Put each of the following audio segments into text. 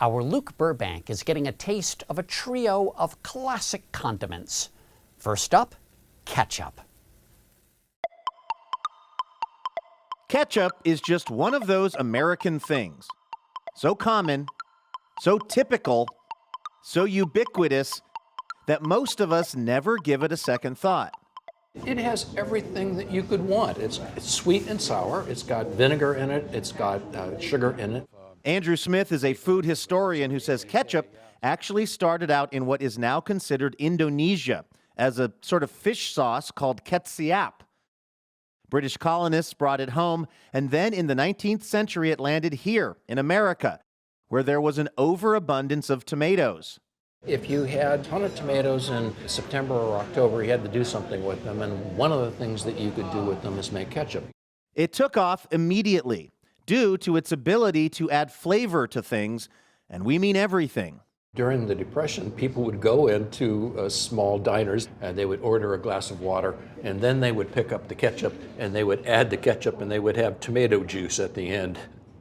Our Luke Burbank is getting a taste of a trio of classic condiments. First up, ketchup. Ketchup is just one of those American things. So common, so typical, so ubiquitous that most of us never give it a second thought. It has everything that you could want. It's sweet and sour. It's got vinegar in it. It's got sugar in it. Andrew Smith is a food historian who says ketchup actually started out in what is now considered Indonesia as a sort of fish sauce called ketchup. British colonists brought it home, and then in the 19th century it landed here in America, where there was an overabundance of tomatoes. If you had a ton of tomatoes in September or October, you had to do something with them, and one of the things that you could do with them is make ketchup. It took off immediately due to its ability to add flavor to things, and we mean everything. During the Depression, people would go into small diners and they would order a glass of water, and then they would pick up the ketchup and they would add the ketchup and they would have tomato juice at the end.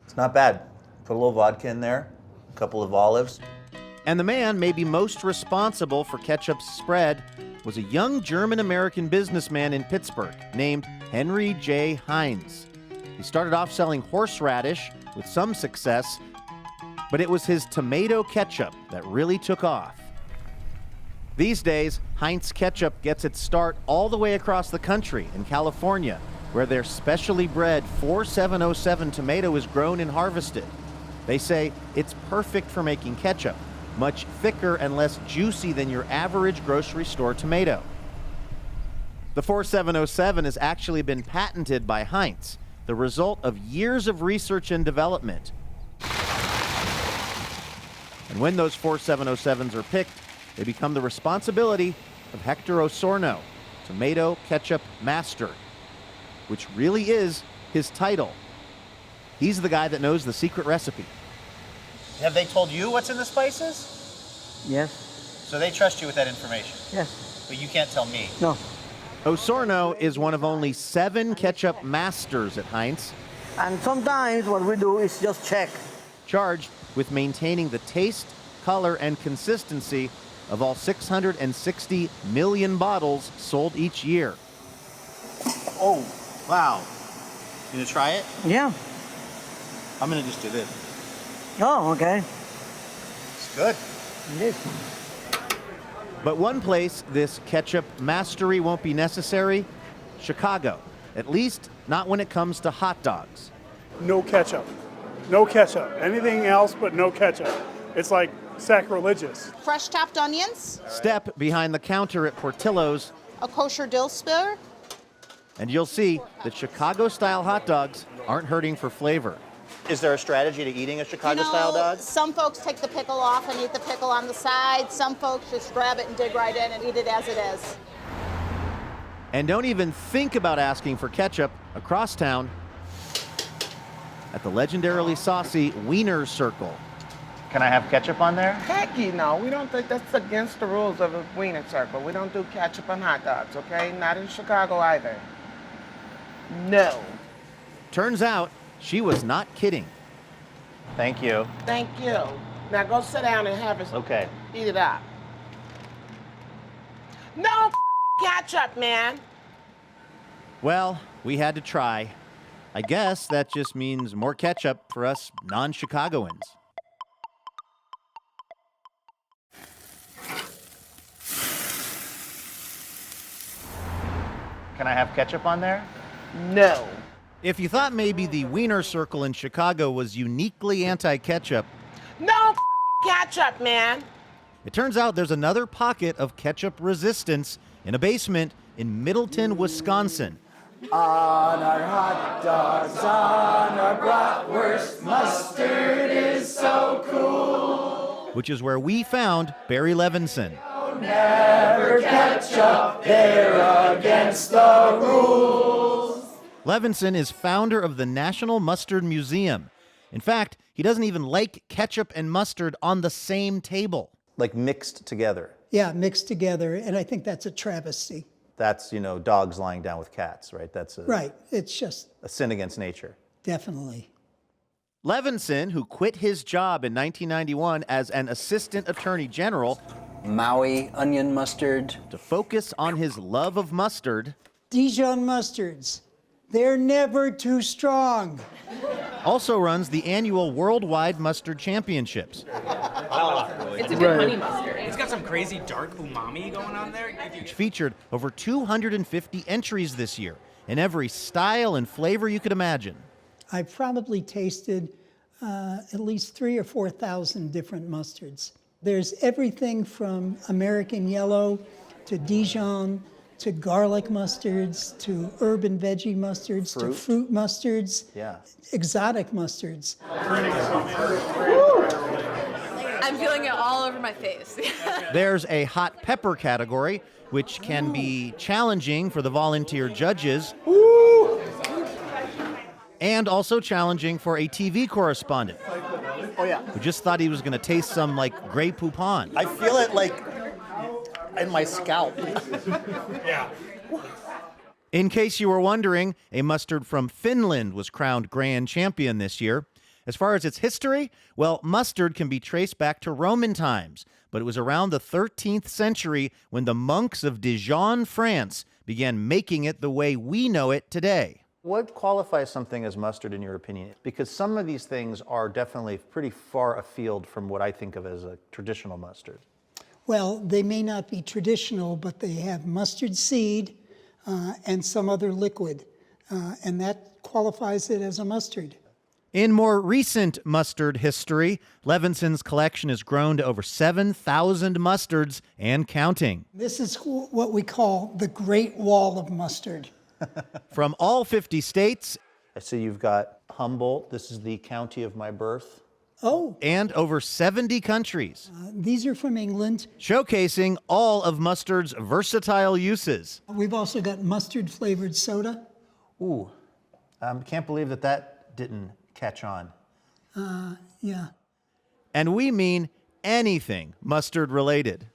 It's not bad. Put a little vodka in there, a couple of olives. And the man maybe most responsible for ketchup's spread was a young German-American businessman in Pittsburgh named Henry J. Heinz. He started off selling horseradish with some success, but it was his tomato ketchup that really took off. These days, Heinz ketchup gets its start all the way across the country in California, where their specially bred 4707 tomato is grown and harvested. They say it's perfect for making ketchup, much thicker and less juicy than your average grocery store tomato. The 4707 has actually been patented by Heinz, the result of years of research and development. And when those 4707s are picked, they become the responsibility of Hector Osorno, Tomato Ketchup Master, which really is his title. He's the guy that knows the secret recipe. Have they told you what's in the spices? Yes. So they trust you with that information? Yes. But you can't tell me? No. Osorno is one of only 7 ketchup masters at Heinz, And sometimes what we do is just check. charged with maintaining the taste, color, and consistency of all 660 million bottles sold each year. Oh, wow. You gonna try it? Yeah. I'm gonna just do this. Oh, okay. It's good. It is. But one place this ketchup mastery won't be necessary, Chicago. At least not when it comes to hot dogs. No ketchup. No ketchup. Anything else but no ketchup. It's like sacrilegious. Fresh chopped onions, Step behind the counter at Portillo's, a kosher dill spear, and you'll see that Chicago-style hot dogs aren't hurting for flavor. Is there a strategy to eating a Chicago-style dog? Some folks take the pickle off and eat the pickle on the side. Some folks just grab it and dig right in and eat it as it is. And don't even think about asking for ketchup across town at the legendarily saucy Wiener Circle. Can I have ketchup on there? Heck no, we don't think that's against the rules of a Wiener Circle. We don't do ketchup on hot dogs, okay? Not in Chicago either. No. Turns out she was not kidding. Thank you. Thank you. Now go sit down and have it. Okay. Eat it up. No ketchup, man. Well, we had to try. I guess that just means more ketchup for us non-Chicagoans. Can I have ketchup on there? No. If you thought maybe the Wiener Circle in Chicago was uniquely anti-ketchup, No ketchup, man. it turns out there's another pocket of ketchup resistance in a basement in Middleton, Wisconsin. On our hot dogs, on our bratwurst, mustard is so cool. Which is where we found Barry Levinson. Never ketchup, they're against the rules. Levinson is founder of the National Mustard Museum. In fact, he doesn't even like ketchup and mustard on the same table. Like mixed together. Yeah, mixed together, and I think that's a travesty. That's, dogs lying down with cats, right? That's Right, it's just a sin against nature. definitely. Levinson, who quit his job in 1991 as an assistant attorney general Maui onion mustard, to focus on his love of mustard, Dijon mustards, they're never too strong. also runs the annual Worldwide Mustard Championships. It's a good honey mustard. It's got some crazy dark umami going on there. Which featured over 250 entries this year in every style and flavor you could imagine. I've probably tasted at least 3,000 or 4,000 different mustards. There's everything from American yellow to Dijon to garlic mustards to herb and veggie mustards to fruit mustards, exotic mustards. I'm feeling it all over my face. There's a hot pepper category, which can be challenging for the volunteer judges. And also challenging for a TV correspondent. Oh, yeah. Who just thought he was going to taste some, like, Grey Poupon. I feel it, like, in my scalp. Yeah. In case you were wondering, a mustard from Finland was crowned grand champion this year. As far as its history, well, mustard can be traced back to Roman times, but it was around the 13th century when the monks of Dijon, France, began making it the way we know it today. What qualifies something as mustard in your opinion? Because some of these things are definitely pretty far afield from what I think of as a traditional mustard. Well, they may not be traditional, but they have mustard seed and some other liquid, and that qualifies it as a mustard. In more recent mustard history, Levinson's collection has grown to over 7,000 mustards and counting. This is what we call the Great Wall of Mustard. From all 50 states. I see you've got Humboldt. This is the county of my birth. Oh. And over 70 countries. These are from England. Showcasing all of mustard's versatile uses. We've also got mustard-flavored soda. Ooh, can't believe that didn't catch on. Yeah. And we mean anything mustard related.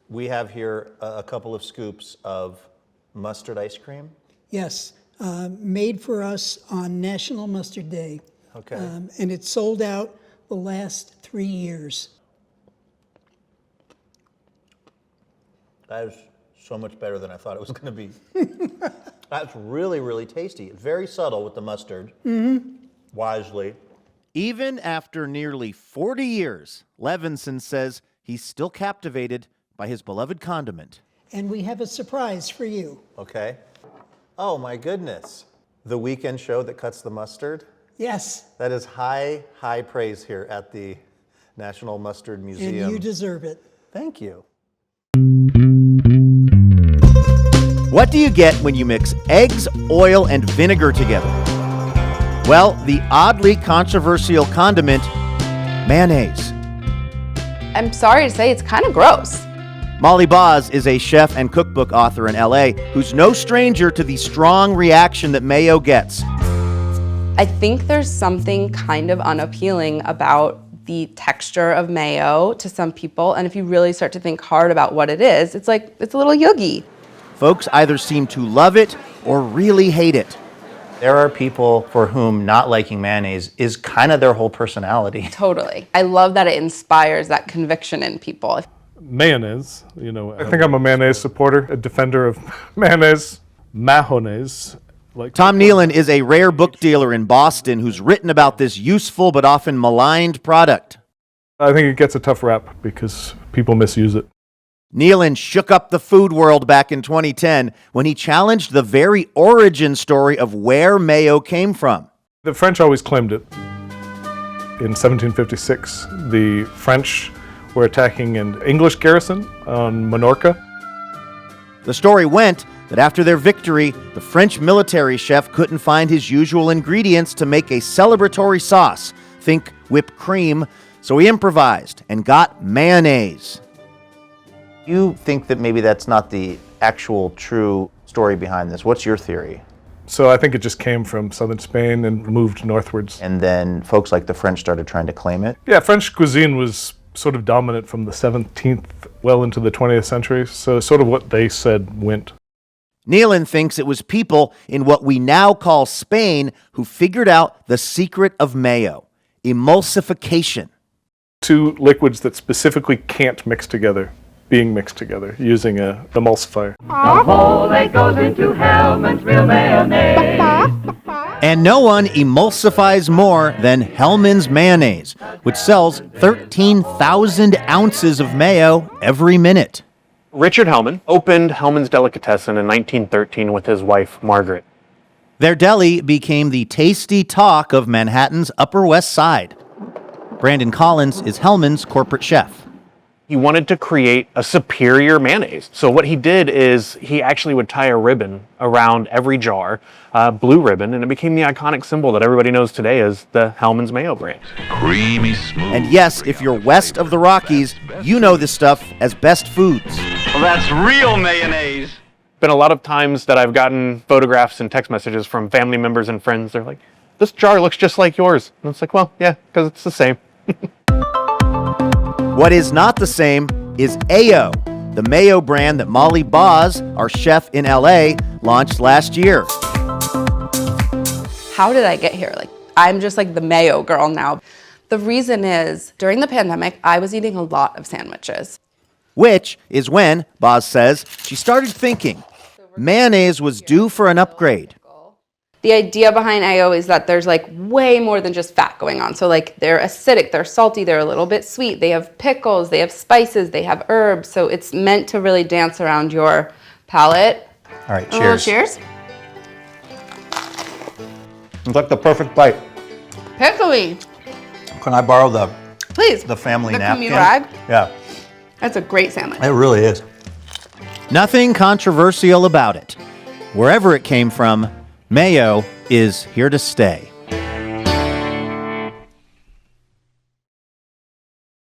We have here a couple of scoops of mustard ice cream. Yes, made for us on National Mustard Day. Okay. And it's sold out the last 3 years. That is so much better than I thought it was going to be. That's really, really tasty. Very subtle with the mustard. Mm-hmm. Wisely. Even after nearly 40 years, Levinson says he's still captivated by his beloved condiment. And we have a surprise for you. Okay. Oh my goodness. The weekend show that cuts the mustard? Yes. That is high, high praise here at the National Mustard Museum. And you deserve it. Thank you. What do you get when you mix eggs, oil, and vinegar together? Well, the oddly controversial condiment, mayonnaise. I'm sorry to say, it's kind of gross. Molly Boz is a chef and cookbook author in LA who's no stranger to the strong reaction that mayo gets. I think there's something kind of unappealing about the texture of mayo to some people, and if you really start to think hard about what it is, it's like, it's a little yoggy. Folks either seem to love it or really hate it. There are people for whom not liking mayonnaise is kind of their whole personality. Totally. I love that it inspires that conviction in people. Mayonnaise, you know. I think I'm a mayonnaise supporter, a defender of mayonnaise, mayonnaise. Tom Nealon is a rare book dealer in Boston who's written about this useful but often maligned product. I think it gets a tough rap because people misuse it. Nealon shook up the food world back in 2010 when he challenged the very origin story of where mayo came from. The French always claimed it. In 1756, the French were attacking an English garrison on Minorca. The story went that after their victory, the French military chef couldn't find his usual ingredients to make a celebratory sauce, think whipped cream, so he improvised and got mayonnaise. You think that maybe that's not the actual true story behind this. What's your theory? So I think it just came from southern Spain and moved northwards. And then folks like the French started trying to claim it? Yeah, French cuisine was sort of dominant from the 17th well into the 20th century, so sort of what they said went. Nealon thinks it was people in what we now call Spain who figured out the secret of mayo. emulsification. Two liquids that specifically can't mix together being mixed together using an emulsifier. The whole egg goes into Hellman's Real Mayonnaise. And no one emulsifies more than Hellman's mayonnaise, which sells 13,000 ounces of mayo every minute. Richard Hellman opened Hellman's Delicatessen in 1913 with his wife, Margaret. Their deli became the tasty talk of Manhattan's Upper West Side. Brandon Collins is Hellman's corporate chef. He wanted to create a superior mayonnaise. So what he did is he actually would tie a ribbon around every jar, blue ribbon, and it became the iconic symbol that everybody knows today as the Hellman's Mayo brand. Creamy smooth. And yes, if you're west of the Rockies, you know this stuff as Best Foods. Well, that's real mayonnaise. Been a lot of times that I've gotten photographs and text messages from family members and friends. They're like, this jar looks just like yours. And it's like, well, yeah, because it's the same. What is not the same is Ayo, the mayo brand that Molly Boz, our chef in LA, launched last year. How did I get here? I'm just the mayo girl now. The reason is, during the pandemic, I was eating a lot of sandwiches. Which is when, Boz says, she started thinking mayonnaise was due for an upgrade. The idea behind Ayo is that there's way more than just fat going on. So they're acidic, they're salty, they're a little bit sweet. They have pickles, they have spices, they have herbs. So it's meant to really dance around your palate. All right, cheers. Cheers. It's like the perfect bite. Pickly. Can I borrow the Please. the family The napkin? communal rag? Yeah, That's a great sandwich. it really is. Nothing controversial about it. Wherever it came from, mayo is here to stay.